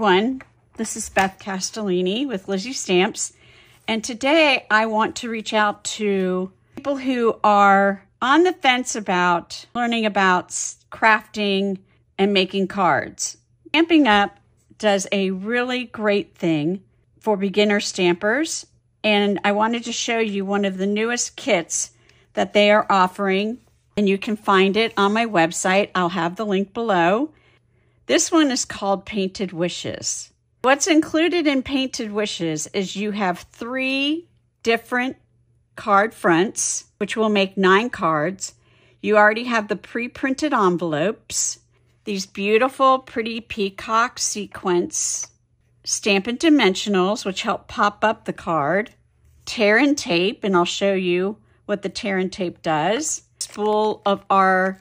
everyone. This is Beth Castellini with Lizzie Stamps, and today I want to reach out to people who are on the fence about learning about crafting and making cards. Stampin' Up! Does a really great thing for beginner stampers, and I wanted to show you one of the newest kits that they are offering, and you can find it on my website. I'll have the link below. This one is called Painted Wishes. What's included in Painted Wishes is you have 3 different card fronts, which will make 9 cards. You already have the pre-printed envelopes, these beautiful Pretty Peacock sequins, Stampin' Dimensionals, which help pop up the card, tear and tape, and I'll show you what the tear and tape does, spool of our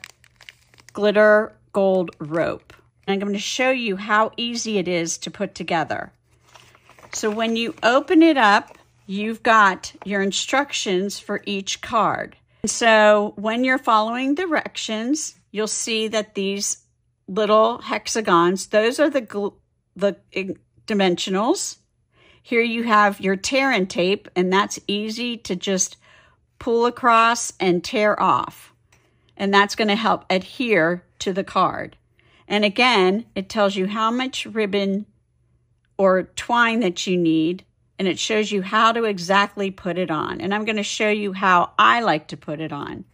glitter gold rope. I'm going to show you how easy it is to put together. So when you open it up, you've got your instructions for each card. And so when you're following directions, you'll see that these little hexagons, those are the dimensionals. Here you have your tear and tape, and that's easy to just pull across and tear off. And that's going to help adhere to the card. And again, it tells you how much ribbon or twine that you need, and it shows you how to exactly put it on. And I'm going to show you how I like to put it on.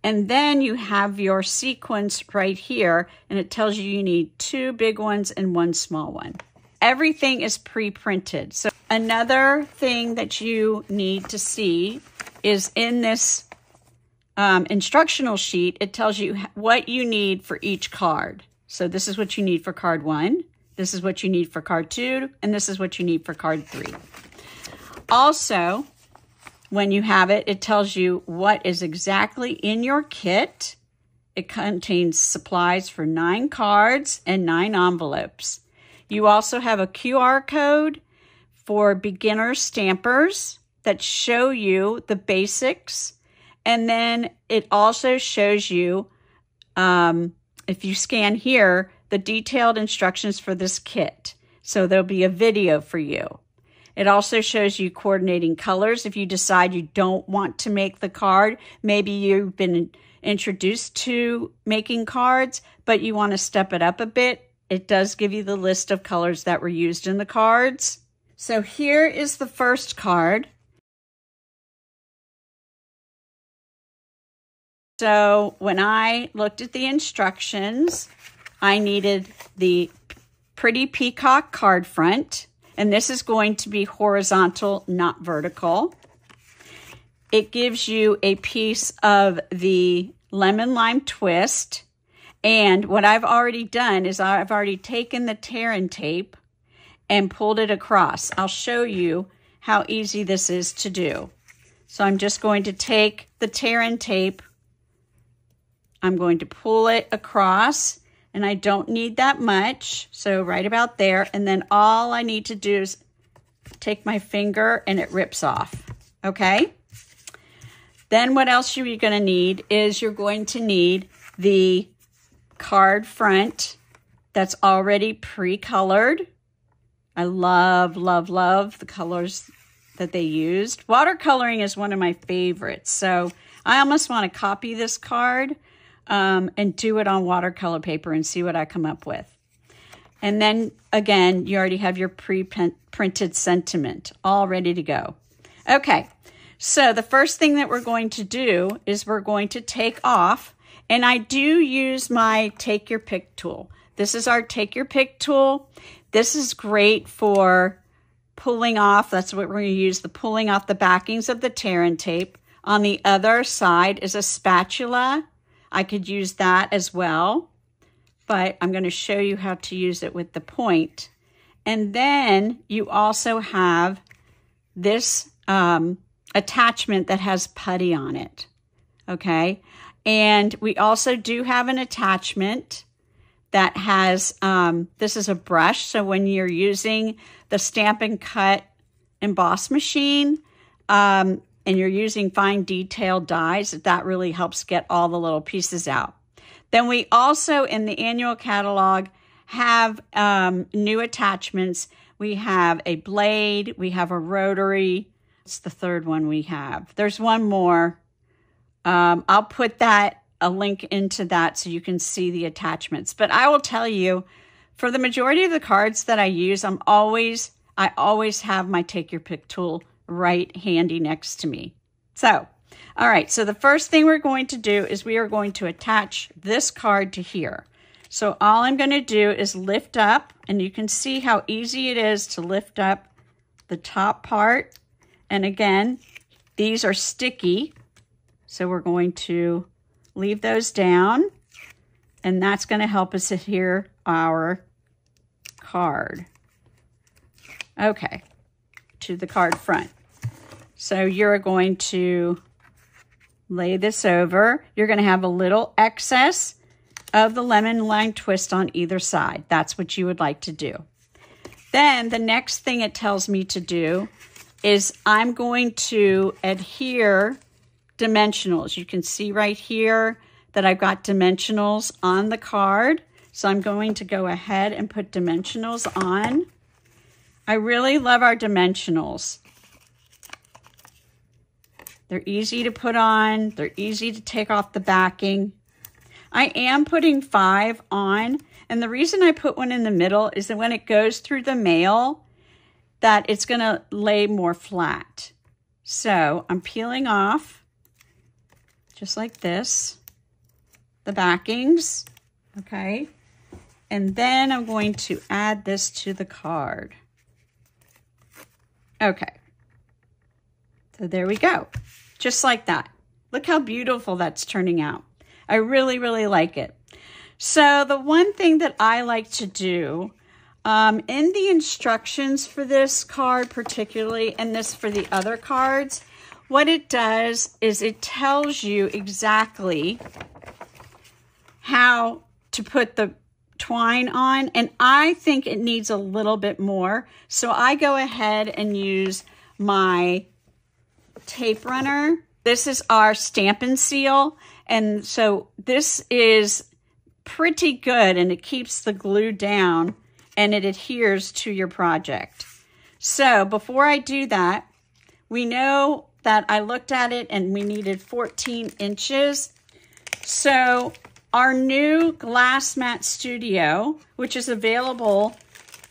And then you have your sequins right here, and it tells you you need 2 big ones and 1 small one. Everything is pre-printed. So another thing that you need to see is in this instructional sheet, it tells you what you need for each card. So this is what you need for card 1, this is what you need for card 2, and this is what you need for card 3. Also, when you have it, it tells you what is exactly in your kit. It contains supplies for 9 cards and 9 envelopes. You also have a QR code for beginner stampers that show you the basics. And then it also shows you, if you scan here, the detailed instructions for this kit. So there'll be a video for you. It also shows you coordinating colors if you decide you don't want to make the card. Maybe you've been introduced to making cards, but you want to step it up a bit. It does give you the list of colors that were used in the cards. So here is the first card. So when I looked at the instructions, I needed the Pretty Peacock card front, and this is going to be horizontal, not vertical. It gives you a piece of the lemon lime twist, and what I've already done is I've already taken the tear and tape and pulled it across. I'll show you how easy this is to do. So I'm just going to take the tear and tape, I'm going to pull it across, and I don't need that much, so right about there. And then all I need to do is take my finger and it rips off, okay? Then what else you're going to need is you're going to need the card front that's already pre-colored. I love, love, love the colors that they used. Watercoloring is one of my favorites, so I almost want to copy this card and do it on watercolor paper and see what I come up with. And then, again, you already have your pre-printed sentiment all ready to go. Okay, so the first thing that we're going to do is we're going to take off, and I do use my Take Your Pick tool. This is our Take Your Pick tool. This is great for pulling off. That's what we're going to use, the pulling off the backings of the tear and tape. On the other side is a spatula. I could use that as well, but I'm going to show you how to use it with the point. And then you also have this attachment that has putty on it, okay? And we also do have an attachment that has, this is a brush, so when you're using the Stampin' Cut emboss machine, and you're using fine detailed dies, that really helps get all the little pieces out. Then we also, in the annual catalog, have new attachments. We have a blade, we have a rotary. It's the third one we have. There's one more. I'll put a link into that so you can see the attachments. But I will tell you, for the majority of the cards that I use, I always have my take your pick tool right handy next to me. So, all right, so the first thing we're going to do is we are going to attach this card to here. So all I'm going to do is lift up, and you can see how easy it is to lift up the top part. And again, these are sticky, so we're going to leave those down, and that's going to help us adhere our card. Okay, to the card front. So you're going to lay this over. You're going to have a little excess of the lemon lime twist on either side. That's what you would like to do. Then the next thing it tells me to do is I'm going to adhere dimensionals. You can see right here that I've got dimensionals on the card. So I'm going to go ahead and put dimensionals on. I really love our dimensionals. They're easy to put on. They're easy to take off the backing. I am putting 5 on, and the reason I put one in the middle is that when it goes through the mail, that it's going to lay more flat. So I'm peeling off, just like this, the backings, okay? And then I'm going to add this to the card. Okay. So there we go. Just like that. Look how beautiful that's turning out. I really, really like it. So the one thing that I like to do in the instructions for this card particularly, and this for the other cards, what it does is it tells you exactly how to put the twine on, and I think it needs a little bit more. So I go ahead and use my tape runner. This is our Stampin' Seal, and so this is pretty good, and it keeps the glue down and it adheres to your project. So before I do that, we know that I looked at it and we needed 14 inches. So our new Glass Mat Studio, which is available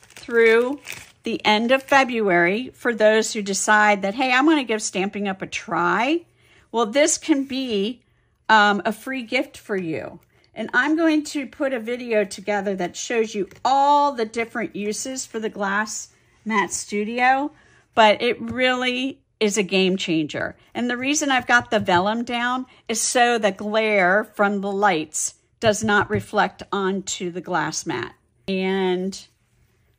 through the end of February for those who decide that, hey, I'm going to give Stampin' Up a try. Well, this can be a free gift for you. And I'm going to put a video together that shows you all the different uses for the Glass Mat Studio, but it really is a game changer. And the reason I've got the vellum down is so the glare from the lights does not reflect onto the glass mat. And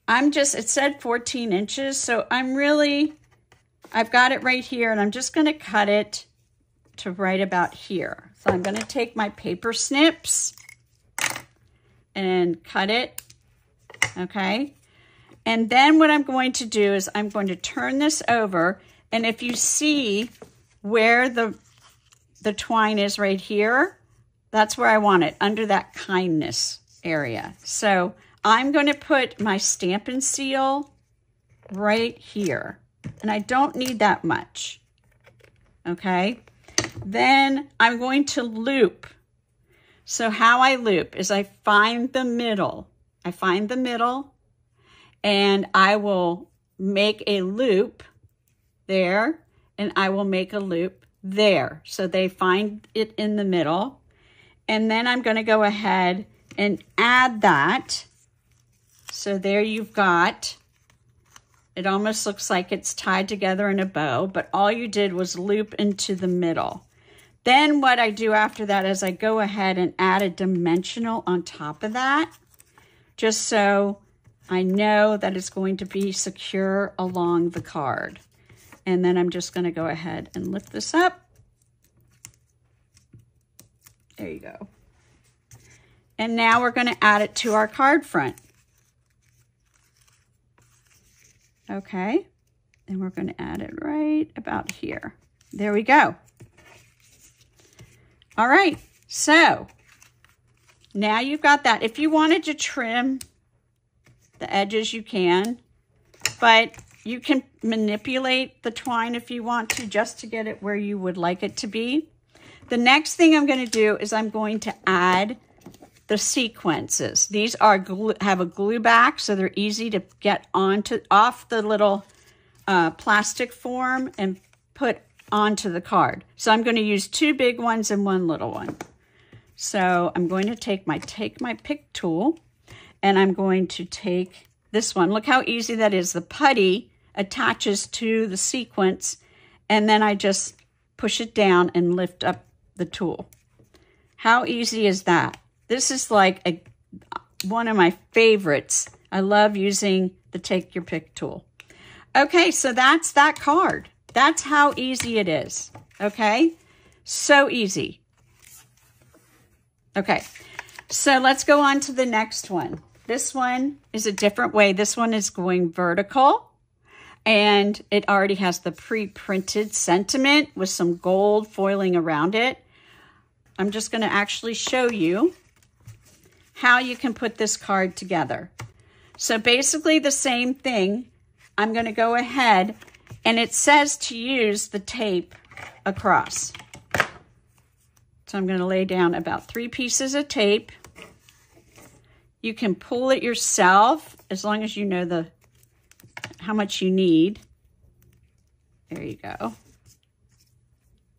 it said 14 inches, so I've got it right here, and I'm just going to cut it to right about here. So I'm going to take my paper snips and cut it, okay? And then what I'm going to do is I'm going to turn this over, and if you see where the twine is right here, that's where I want it, under that kindness area. So I'm going to put my Stampin' Seal right here, and I don't need that much, okay? Then I'm going to loop. So how I loop is I find the middle. And I will make a loop there, and I will make a loop there. So they find it in the middle. And then I'm going to go ahead and add that. So there you've got, it almost looks like it's tied together in a bow, but all you did was loop into the middle. Then what I do after that is I go ahead and add a dimensional on top of that, just so I know that it's going to be secure along the card. And then I'm just going to go ahead and lift this up. There you go. And now we're going to add it to our card front. Okay. And we're going to add it right about here. There we go. All right. So now you've got that. If you wanted to trim the edges you can, but you can manipulate the twine if you want to, just to get it where you would like it to be. The next thing I'm going to do is I'm going to add the sequences. These are have a glue back, so they're easy to get off the little plastic form and put onto the card. So I'm going to use 2 big ones and 1 little one. So I'm going to take my pick tool, and I'm going to take this one. Look how easy that is. The putty attaches to the sequence, and then I just push it down and lift up the tool. How easy is that? This is like one of my favorites. I love using the take your pick tool. Okay, so that's that card. That's how easy it is. Okay, so easy. Okay, so let's go on to the next one. This one is a different way. This one is going vertical, and it already has the pre-printed sentiment with some gold foiling around it. I'm just going to actually show you how you can put this card together. So basically the same thing. I'm going to go ahead, and it says to use the tape across. So I'm going to lay down about 3 pieces of tape. You can pull it yourself as long as you know how much you need. There you go.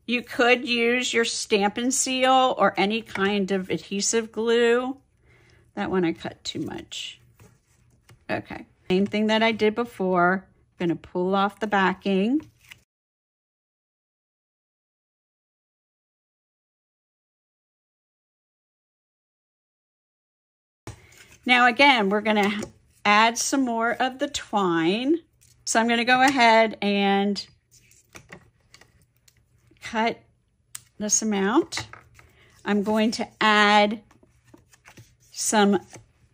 You could use your Stamp and Seal or any kind of adhesive glue. That one I cut too much. Okay, same thing that I did before. I'm going to pull off the backing. Now again, we're going to add some more of the twine. So I'm going to go ahead and cut this amount. I'm going to add some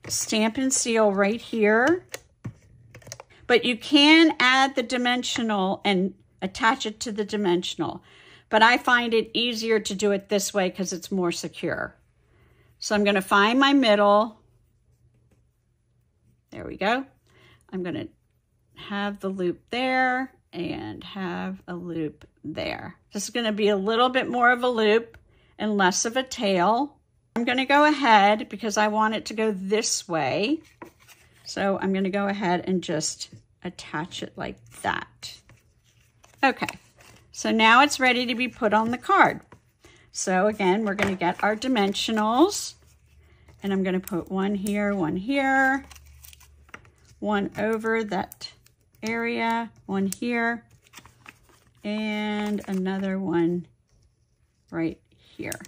Stamp and Seal right here. But you can add the dimensional and attach it to the dimensional. But I find it easier to do it this way because it's more secure. So I'm going to find my middle. There we go. I'm going to have the loop there and have a loop there. This is going to be a little bit more of a loop and less of a tail. I'm going to go ahead because I want it to go this way. So I'm going to go ahead and just attach it like that. Okay, so now it's ready to be put on the card. So again, we're going to get our dimensionals, and I'm going to put one here, one over that area, one here, and another one right here.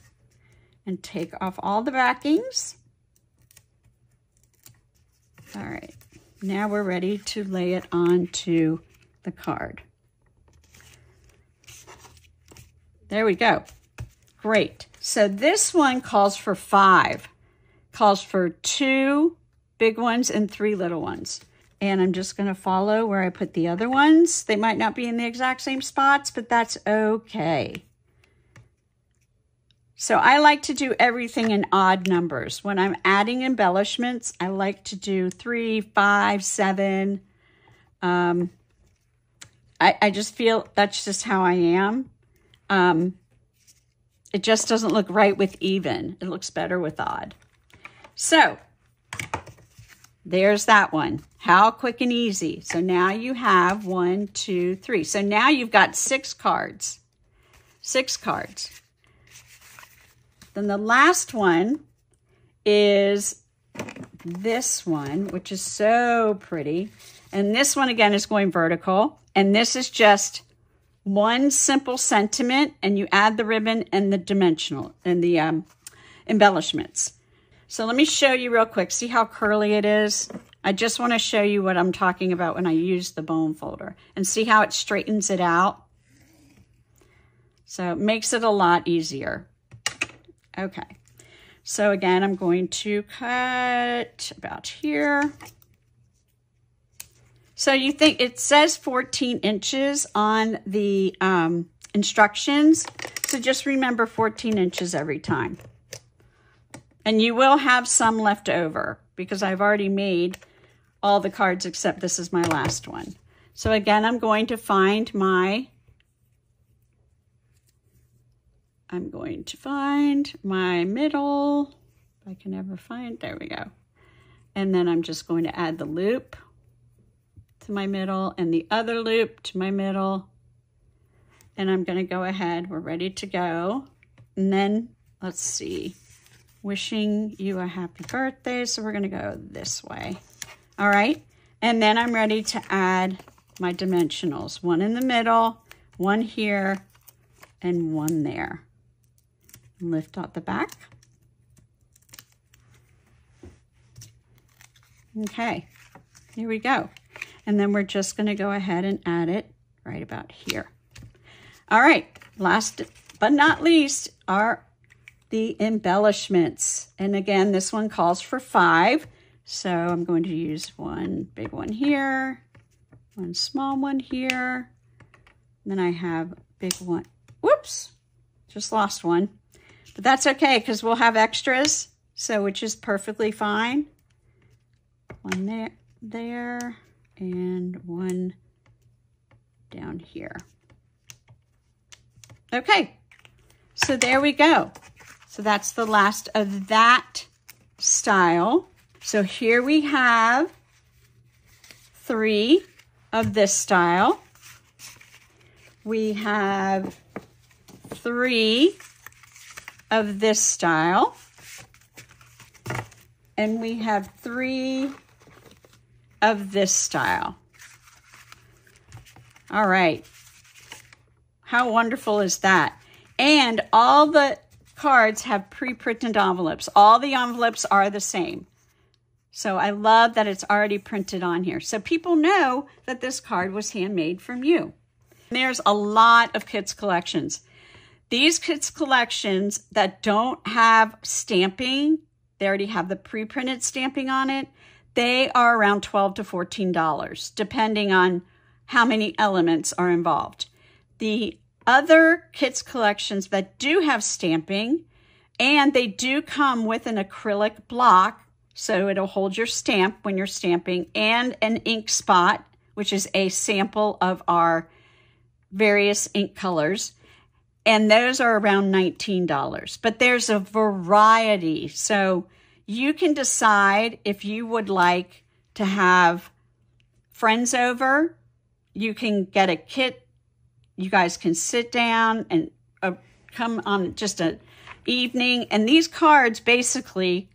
And take off all the backings. All right, now we're ready to lay it onto the card. There we go. Great. So this one calls for 5. Calls for 2 big ones and 3 little ones. And I'm just going to follow where I put the other ones. They might not be in the exact same spots, but that's okay. So I like to do everything in odd numbers. When I'm adding embellishments, I like to do 3, 5, 7. I just feel that's just how I am. It just doesn't look right with even. It looks better with odd. So there's that one. How quick and easy. So now you have 1, 2, 3. So now you've got 6 cards. 6 cards. Then the last one is this one, which is so pretty. And this one, again, is going vertical. And this is just one simple sentiment, and you add the ribbon and the dimensional and the embellishments. So let me show you real quick. See how curly it is? I just want to show you what I'm talking about when I use the bone folder. And see how it straightens it out? So it makes it a lot easier. Okay. So again, I'm going to cut about here. So you think it says 14 inches on the instructions. So just remember 14 inches every time. And you will have some left over because I've already made all the cards except this is my last one. So again, I'm going to find my middle. If I can ever find, there we go. And then I'm just going to add the loop to my middle and the other loop to my middle. And I'm going to go ahead, we're ready to go. And then let's see, wishing you a happy birthday. So we're going to go this way. All right. And then I'm ready to add my dimensionals, one in the middle, one here, and one there. Lift out the back. Okay, here we go. And then we're just going to go ahead and add it right about here. All right, last but not least are the embellishments. And again, this one calls for 5. So I'm going to use one big one here, one small one here. And then I have a big one. Whoops, just lost one. But that's okay because we'll have extras, so which is perfectly fine. One there, and one down here. Okay, so there we go. So that's the last of that style. So here we have 3 of this style. We have 3 of this style. And we have 3 of this style. All right. How wonderful is that? And all the cards have pre-printed envelopes. All the envelopes are the same. So I love that it's already printed on here. So people know that this card was handmade from you. There's a lot of kids collections. These kids collections that don't have stamping, they already have the pre-printed stamping on it, they are around $12 to $14, depending on how many elements are involved. The other kids collections that do have stamping, and they do come with an acrylic block, so it'll hold your stamp when you're stamping, and an ink spot, which is a sample of our various ink colors. And those are around $19. But there's a variety. So you can decide if you would like to have friends over. You can get a kit. You guys can sit down and come on just an evening. And these cards basically,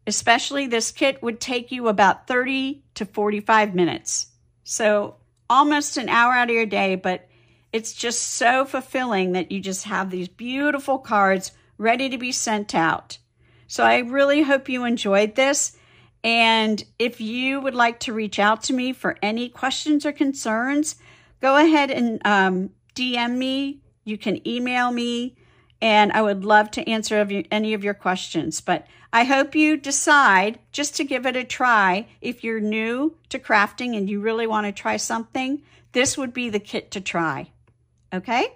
especially this kit, would take you about 30 to 45 minutes. So almost an hour out of your day, but it's just so fulfilling that you just have these beautiful cards ready to be sent out. So I really hope you enjoyed this. And if you would like to reach out to me for any questions or concerns, go ahead and DM me. You can email me, and I would love to answer any of your questions. But I hope you decide just to give it a try. If you're new to crafting and you really want to try something, this would be the kit to try. Okay?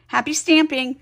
Happy stamping!